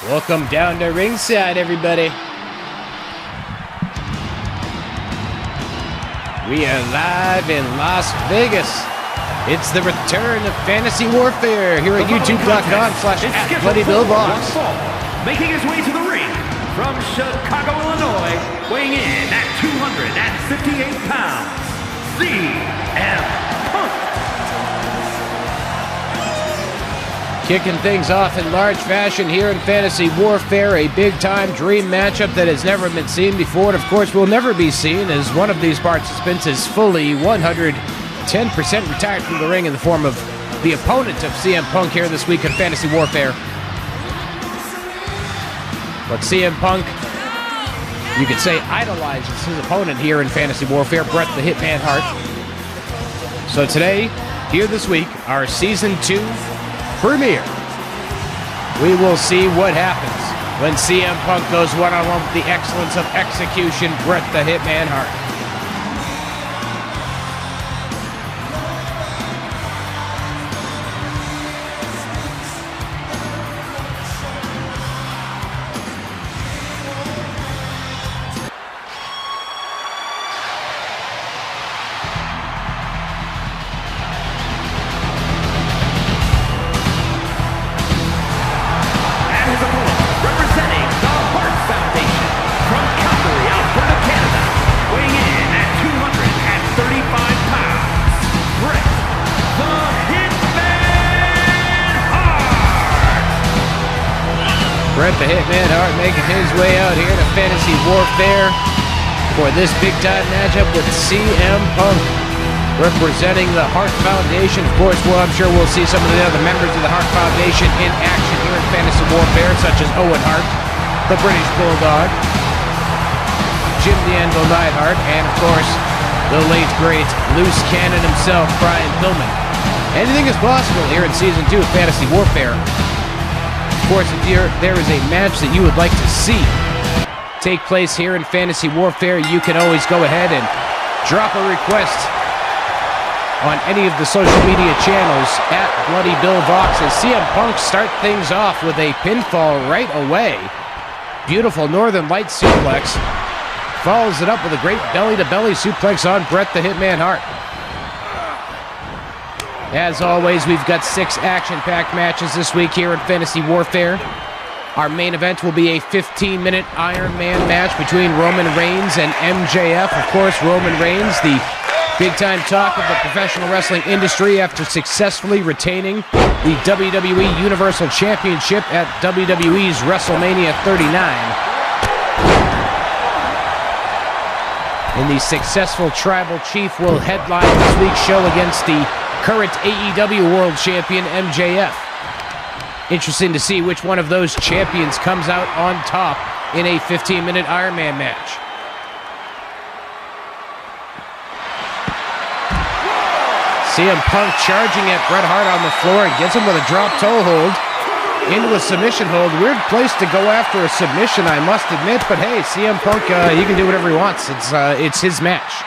Welcome down to ringside, everybody. We are live in Las Vegas. It's the return of Fantasy Warfare here at youtube.com/@BloodyBillBox. Making his way to the ring from Chicago, Illinois, weighing in at 258 pounds, CM Punk. Kicking things off in large fashion here in Fantasy Warfare, a big-time dream matchup that has never been seen before, and of course will never be seen, as one of these participants is fully 110% retired from the ring in the form of the opponent of CM Punk here this week in Fantasy Warfare. But CM Punk, you could say, idolizes his opponent here in Fantasy Warfare, Bret the Hitman Hart. So today, here this week, our Season 2 premiere. We will see what happens when CM Punk goes one-on-one with the excellence of execution, Bret the Hitman Hart. Bret the Hitman Hart making his way out here to Fantasy Warfare for this big-time matchup with CM Punk, representing the Hart Foundation. Of course, well, I'm sure we'll see some of the other members of the Hart Foundation in action here in Fantasy Warfare, such as Owen Hart, the British Bulldog, Jim the Anvil Neidhart, and, of course, the late, great loose cannon himself, Brian Pillman. Anything is possible here in Season 2 of Fantasy Warfare. Of course, if there is a match that you would like to see take place here in Fantasy Warfare, you can always go ahead and drop a request on any of the social media channels at BloodyBillBox as CM Punk start things off with a pinfall right away. Beautiful Northern Light suplex. Follows it up with a great belly-to-belly suplex on Bret the Hitman Hart. As always, we've got 6 action-packed matches this week here in Fantasy Warfare. Our main event will be a 15-minute Iron Man match between Roman Reigns and MJF. Of course, Roman Reigns, the big-time talk of the professional wrestling industry after successfully retaining the WWE Universal Championship at WWE's WrestleMania 39. And the successful Tribal Chief will headline this week's show against the current AEW World Champion MJF. Interesting to see which one of those champions comes out on top in a 15-minute Iron Man match. CM Punk charging at Bret Hart on the floor and gets him with a drop toe hold into a submission hold. Weird place to go after a submission, I must admit, but hey, CM Punk, he can do whatever he wants. It's his match.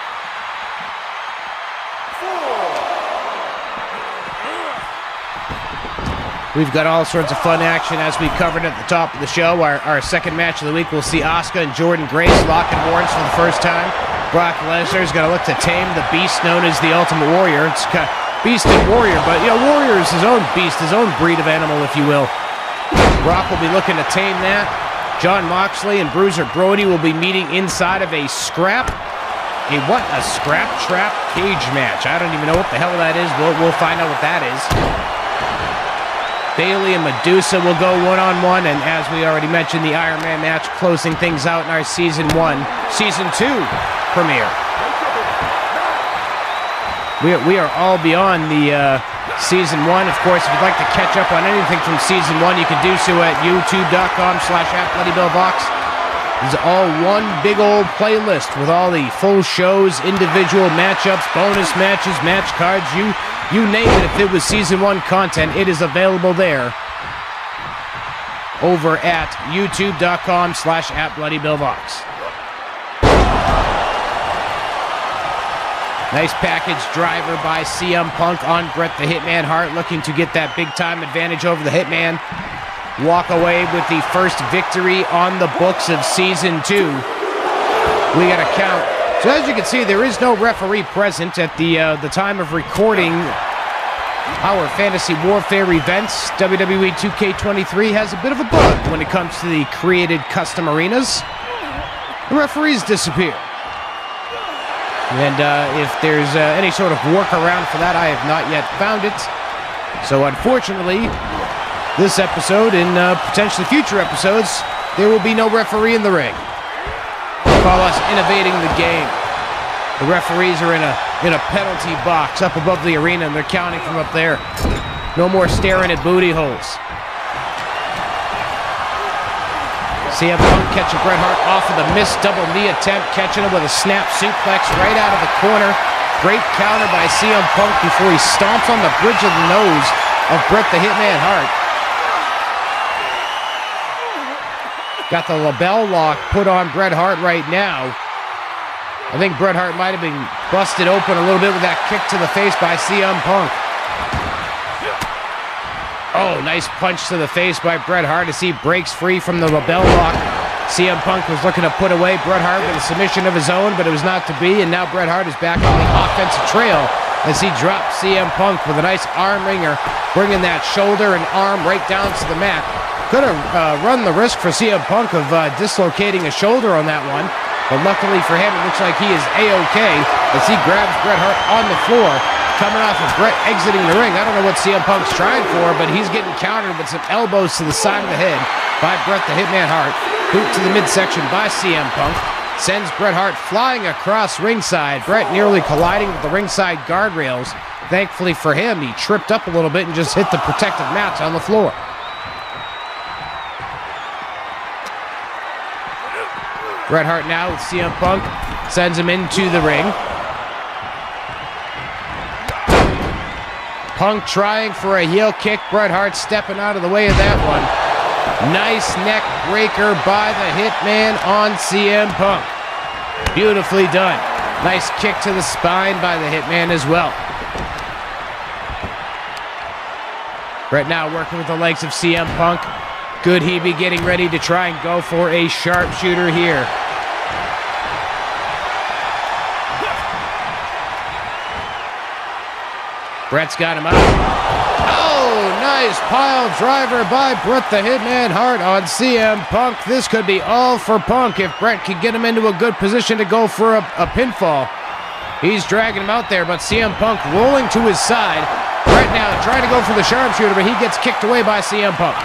We've got all sorts of fun action as we covered at the top of the show. Our second match of the week, we'll see Asuka and Jordynne Grace locking horns for the first time. Brock Lesnar is going to look to tame the beast known as the Ultimate Warrior. It's beast and warrior, but Warrior is his own beast, his own breed of animal, if you will. Brock will be looking to tame that. Jon Moxley and Bruiser Brody will be meeting inside of a scrap. A scrap trap cage match. I don't even know what the hell that is. We'll find out what that is. Bayley and Medusa will go one-on-one, and as we already mentioned, the Iron Man match closing things out in our Season 2 premiere. We are all beyond the Season 1. Of course, if you'd like to catch up on anything from Season 1, you can do so at youtube.com/@BloodyBillBox. It's all one big old playlist with all the full shows, individual matchups, bonus matches, match cards, you name it. If it was Season 1 content, it is available there over at youtube.com/@BloodyBillBox. Nice package driver by CM Punk on Bret the Hitman Hart, looking to get that big-time advantage over the Hitman. walk away with the first victory on the books of Season 2. We got to count. So as you can see, there is no referee present at the time of recording our Fantasy Warfare events. WWE 2K23 has a bit of a bug when it comes to the created custom arenas. The referees disappear. And if there's any sort of workaround for that, I have not yet found it. So unfortunately, this episode and potentially future episodes, there will be no referee in the ring. Call us innovating the game. The referees are in a penalty box up above the arena, and they're counting from up there. No more staring at booty holes. CM Punk catching Bret Hart off of the missed double knee attempt, catching him with a snap suplex right out of the corner. Great counter by CM Punk before he stomps on the bridge of the nose of Bret the Hitman Hart. Got the label lock put on Bret Hart right now. I think Bret Hart might have been busted open a little bit with that kick to the face by CM Punk. Oh, nice punch to the face by Bret Hart as he breaks free from the label lock. CM Punk was looking to put away Bret Hart with a submission of his own, but it was not to be, and now Bret Hart is back on the offensive trail as he drops CM Punk with a nice arm wringer, bringing that shoulder and arm right down to the mat. Could have run the risk for CM Punk of dislocating a shoulder on that one, but luckily for him, it looks like he is A-OK as he grabs Bret Hart on the floor, coming off of Bret exiting the ring. I don't know what CM Punk's trying for, but he's getting countered with some elbows to the side of the head by Bret the Hitman Hart. Boot to the midsection by CM Punk. Sends Bret Hart flying across ringside. Bret nearly colliding with the ringside guardrails. Thankfully for him, he tripped up a little bit and just hit the protective mats on the floor. Bret Hart now with CM Punk. Sends him into the ring. Punk trying for a heel kick. Bret Hart stepping out of the way of that one. Nice neck breaker by the Hitman on CM Punk. Beautifully done. Nice kick to the spine by the Hitman as well. Bret now working with the legs of CM Punk. Could he be getting ready to try and go for a sharpshooter here? Bret's got him out. Oh, nice pile driver by Bret the Hitman Hart on CM Punk. This could be all for Punk if Bret can get him into a good position to go for a pinfall. He's dragging him out there, but CM Punk rolling to his side. Bret now trying to go for the sharpshooter, but he gets kicked away by CM Punk.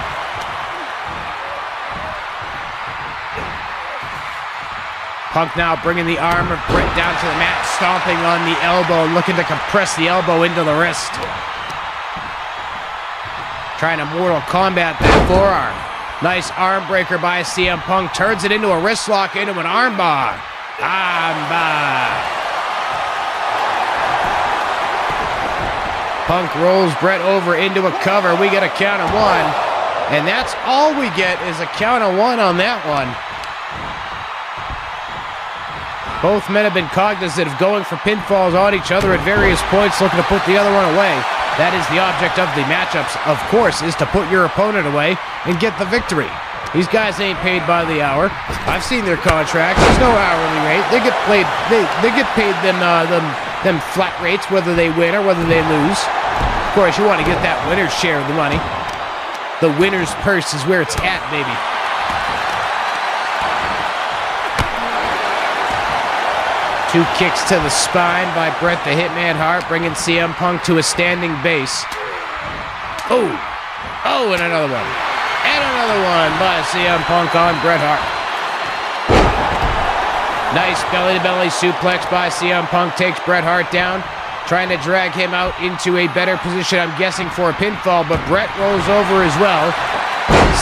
Punk now bringing the arm of Bret down to the mat, stomping on the elbow, looking to compress the elbow into the wrist. Trying to Mortal Kombat that forearm. Nice arm breaker by CM Punk. Turns it into a wrist lock, into an arm bar. Armbar. Punk rolls Bret over into a cover. We get a count of one. And that's all we get is a count of one on that one. Both men have been cognizant of going for pinfalls on each other at various points, looking to put the other one away. That is the object of the matchups, of course, is to put your opponent away and get the victory. These guys ain't paid by the hour. I've seen their contracts. There's no hourly rate. They get paid. They get paid them flat rates, whether they win or whether they lose. Of course, you want to get that winner's share of the money. The winner's purse is where it's at, baby. Two kicks to the spine by Bret the Hitman Hart, bringing CM Punk to a standing base. Oh, and another one. And another one by CM Punk on Bret Hart. Nice belly-to-belly suplex by CM Punk, takes Bret Hart down, trying to drag him out into a better position, I'm guessing, for a pinfall, but Bret rolls over as well.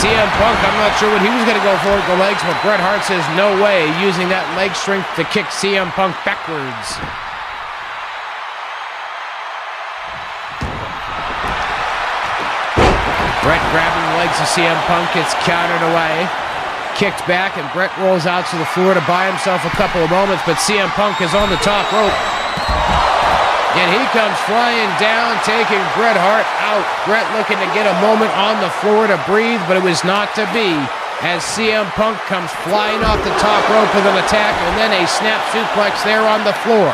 CM Punk, I'm not sure what he was going to go for with the legs, but Bret Hart says no way, using that leg strength to kick CM Punk backwards. Bret grabbing the legs of CM Punk, gets countered away, kicked back, and Bret rolls out to the floor to buy himself a couple of moments, but CM Punk is on the top rope. And he comes flying down, taking Bret Hart out. Bret looking to get a moment on the floor to breathe, but it was not to be, as CM Punk comes flying off the top rope with an attack and then a snap suplex there on the floor.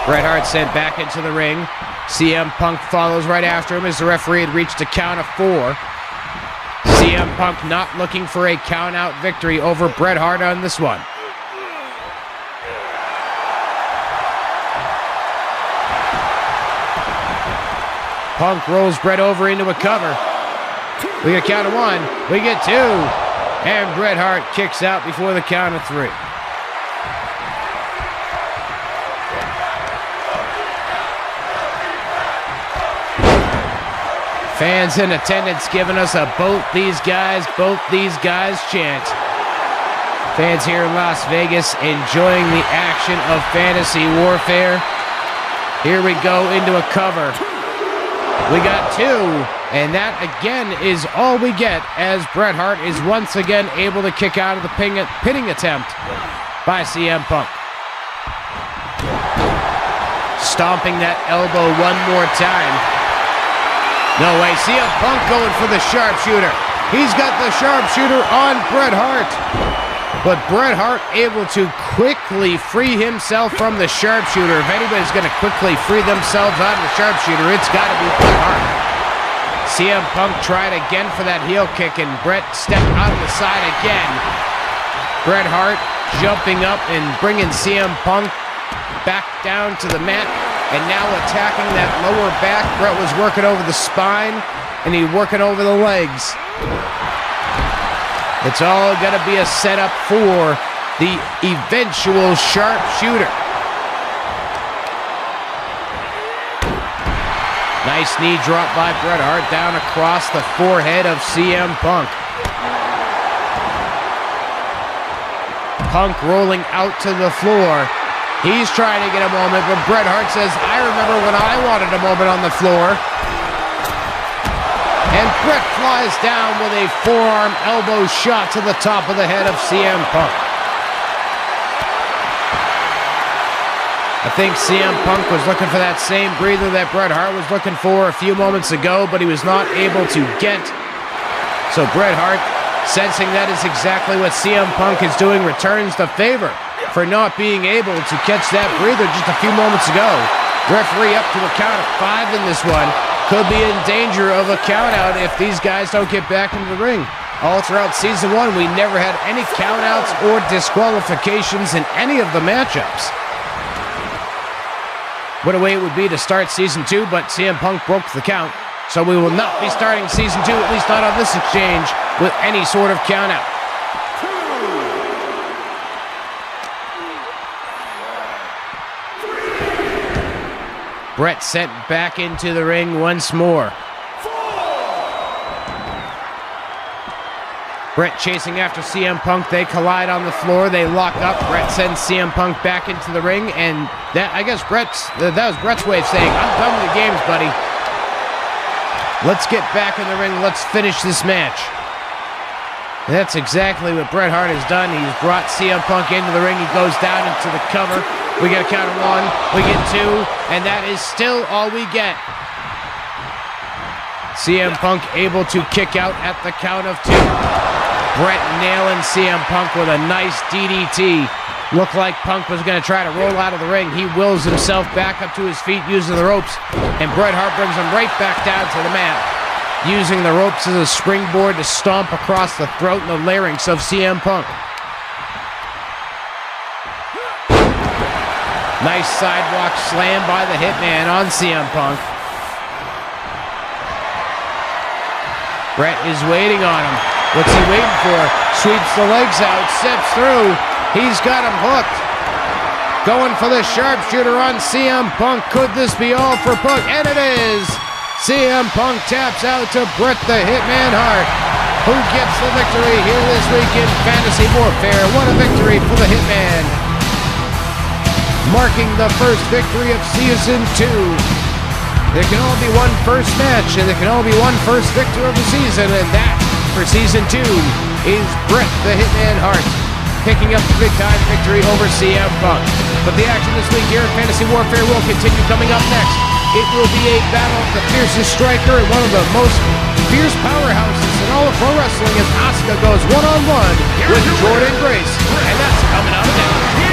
Bret Hart sent back into the ring. CM Punk follows right after him as the referee had reached a count of 4. CM Punk not looking for a count-out victory over Bret Hart on this one. Punk rolls Bret over into a cover. We get a count of 1. We get 2. And Bret Hart kicks out before the count of 3. Fans in attendance giving us a both these guys chant. Fans here in Las Vegas enjoying the action of fantasy warfare. Here we go into a cover. We got 2, and that again is all we get, as Bret Hart is once again able to kick out of the pinning attempt by CM Punk. Stomping that elbow one more time. No way, CM Punk going for the sharpshooter. He's got the sharpshooter on Bret Hart. But Bret Hart able to quickly free himself from the sharpshooter. If anybody's going to quickly free themselves out of the sharpshooter, it's got to be Bret Hart. CM Punk tried again for that heel kick, and Bret stepped out of the side again. Bret Hart jumping up and bringing CM Punk back down to the mat. And now attacking that lower back. Bret was working over the spine, and he's working over the legs. It's all going to be a setup for the eventual sharpshooter. Nice knee drop by Bret Hart down across the forehead of CM Punk. Punk rolling out to the floor. He's trying to get a moment, but Bret Hart says, I remember when I wanted a moment on the floor. And Bret flies down with a forearm elbow shot to the top of the head of CM Punk. I think CM Punk was looking for that same breather that Bret Hart was looking for a few moments ago, but he was not able to get. So Bret Hart, sensing that is exactly what CM Punk is doing, returns the favor for not being able to catch that breather just a few moments ago. Referee up to a count of 5 in this one. Could be in danger of a count-out if these guys don't get back into the ring. All throughout Season 1, we never had any count-outs or disqualifications in any of the matchups. What a way it would be to start Season 2, but CM Punk broke the count. So we will not be starting Season 2, at least not on this exchange, with any sort of count-out. Bret sent back into the ring once more. Bret chasing after CM Punk. They collide on the floor. They lock up. Bret sends CM Punk back into the ring, and that, I guess, that was Bret's way of saying, I'm done with the games, buddy. Let's get back in the ring. Let's finish this match. And that's exactly what Bret Hart has done. He's brought CM Punk into the ring. He goes down into the cover. We get a count of 1, we get 2, and that is still all we get. CM Punk able to kick out at the count of 2. Bret nailing CM Punk with a nice DDT. Looked like Punk was going to try to roll out of the ring. He wills himself back up to his feet using the ropes, and Bret Hart brings him right back down to the mat, using the ropes as a springboard to stomp across the throat and the larynx of CM Punk. Nice sidewalk slam by the Hitman on CM Punk. Bret is waiting on him. What's he waiting for? Sweeps the legs out, steps through. He's got him hooked. Going for the sharpshooter on CM Punk. Could this be all for Punk? And it is! CM Punk taps out to Bret the Hitman Hart, who gets the victory here this week in Fantasy Warfare. What a victory for the Hitman, marking the first victory of Season 2. There can only be one first match, and there can only be one first victor of the season, and that, for Season 2, is Bret the Hitman Hart. picking up the big-time victory over CM Punk. But the action this week here in Fantasy Warfare will continue coming up next. It will be a battle of the fiercest striker and one of the most fierce powerhouses in all of pro wrestling as Asuka goes one-on-one with Jordan Grace. And that's coming up next.